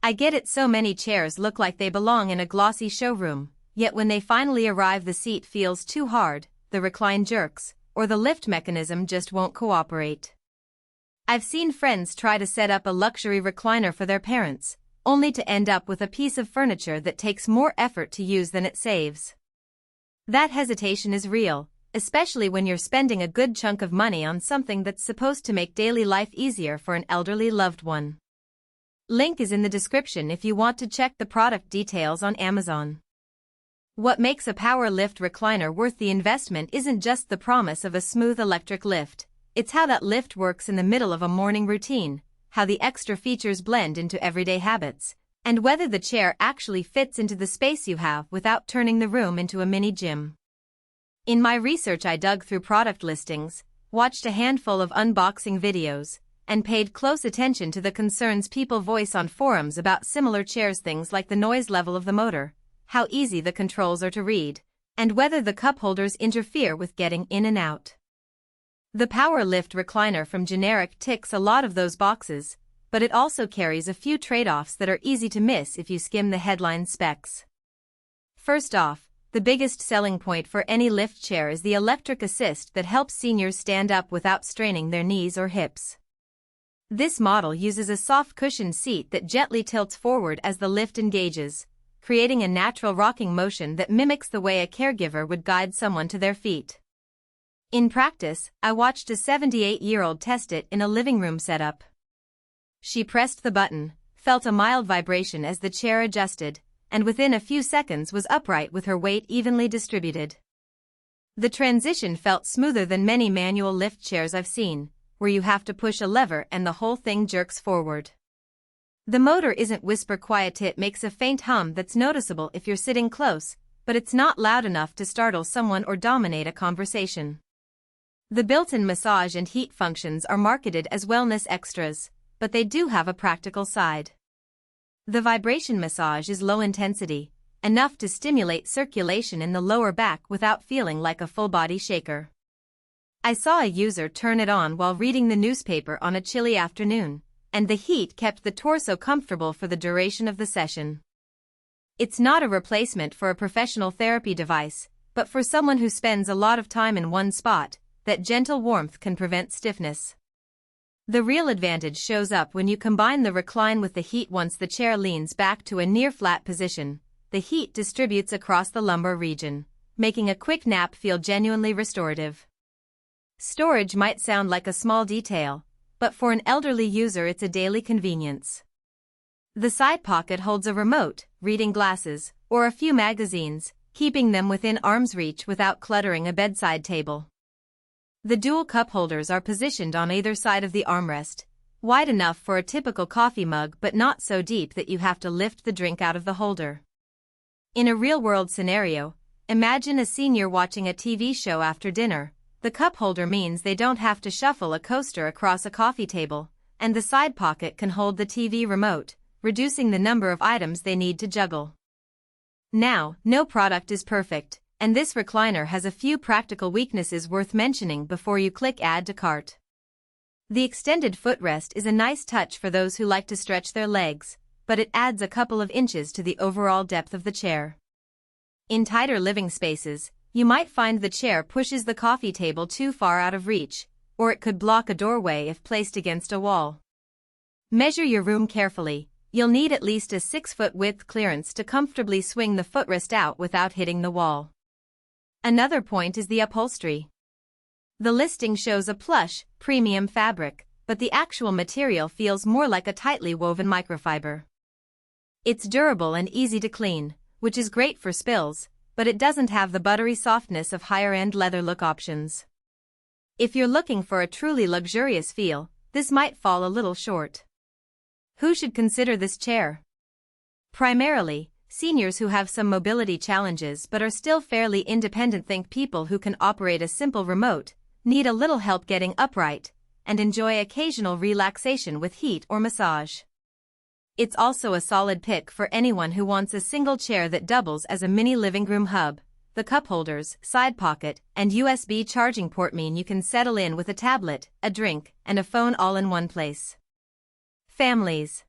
I get it, so many chairs look like they belong in a glossy showroom, yet when they finally arrive the seat feels too hard, the recline jerks, or the lift mechanism just won't cooperate. I've seen friends try to set up a luxury recliner for their parents, only to end up with a piece of furniture that takes more effort to use than it saves. That hesitation is real, especially when you're spending a good chunk of money on something that's supposed to make daily life easier for an elderly loved one. Link is in the description if you want to check the product details on Amazon. What makes a power lift recliner worth the investment isn't just the promise of a smooth electric lift, it's how that lift works in the middle of a morning routine, how the extra features blend into everyday habits, and whether the chair actually fits into the space you have without turning the room into a mini gym. In my research, I dug through product listings, watched a handful of unboxing videos, and paid close attention to the concerns people voice on forums about similar chairs, things like the noise level of the motor, how easy the controls are to read, and whether the cup holders interfere with getting in and out. The Power Lift recliner from Generic ticks a lot of those boxes, but it also carries a few trade-offs that are easy to miss if you skim the headline specs. First off, the biggest selling point for any lift chair is the electric assist that helps seniors stand up without straining their knees or hips. This model uses a soft cushioned seat that gently tilts forward as the lift engages, creating a natural rocking motion that mimics the way a caregiver would guide someone to their feet. In practice, I watched a 78-year-old test it in a living room setup. She pressed the button, felt a mild vibration as the chair adjusted, and within a few seconds was upright with her weight evenly distributed. The transition felt smoother than many manual lift chairs I've seen, where you have to push a lever and the whole thing jerks forward. The motor isn't whisper quiet, it makes a faint hum that's noticeable if you're sitting close, but it's not loud enough to startle someone or dominate a conversation. The built-in massage and heat functions are marketed as wellness extras, but they do have a practical side. The vibration massage is low intensity, enough to stimulate circulation in the lower back without feeling like a full-body shaker. I saw a user turn it on while reading the newspaper on a chilly afternoon, and the heat kept the torso comfortable for the duration of the session. It's not a replacement for a professional therapy device, but for someone who spends a lot of time in one spot, that gentle warmth can prevent stiffness. The real advantage shows up when you combine the recline with the heat. Once the chair leans back to a near-flat position, the heat distributes across the lumbar region, making a quick nap feel genuinely restorative. Storage might sound like a small detail, but for an elderly user it's a daily convenience. The side pocket holds a remote, reading glasses, or a few magazines, keeping them within arm's reach without cluttering a bedside table. The dual cup holders are positioned on either side of the armrest, wide enough for a typical coffee mug but not so deep that you have to lift the drink out of the holder. In a real-world scenario, imagine a senior watching a TV show after dinner. The cup holder means they don't have to shuffle a coaster across a coffee table, and the side pocket can hold the TV remote, reducing the number of items they need to juggle. Now, no product is perfect, and this recliner has a few practical weaknesses worth mentioning before you click Add to Cart. The extended footrest is a nice touch for those who like to stretch their legs, but it adds a couple of inches to the overall depth of the chair. In tighter living spaces, you might find the chair pushes the coffee table too far out of reach, or it could block a doorway if placed against a wall. Measure your room carefully. You'll need at least a 6-foot width clearance to comfortably swing the footrest out without hitting the wall. Another point is the upholstery. The listing shows a plush, premium fabric, but the actual material feels more like a tightly woven microfiber. It's durable and easy to clean, which is great for spills, but it doesn't have the buttery softness of higher-end leather look options. If you're looking for a truly luxurious feel, this might fall a little short. Who should consider this chair? Primarily, seniors who have some mobility challenges but are still fairly independent. Think people who can operate a simple remote, need a little help getting upright, and enjoy occasional relaxation with heat or massage. It's also a solid pick for anyone who wants a single chair that doubles as a mini living room hub. The cup holders, side pocket, and USB charging port mean you can settle in with a tablet, a drink, and a phone all in one place. Families.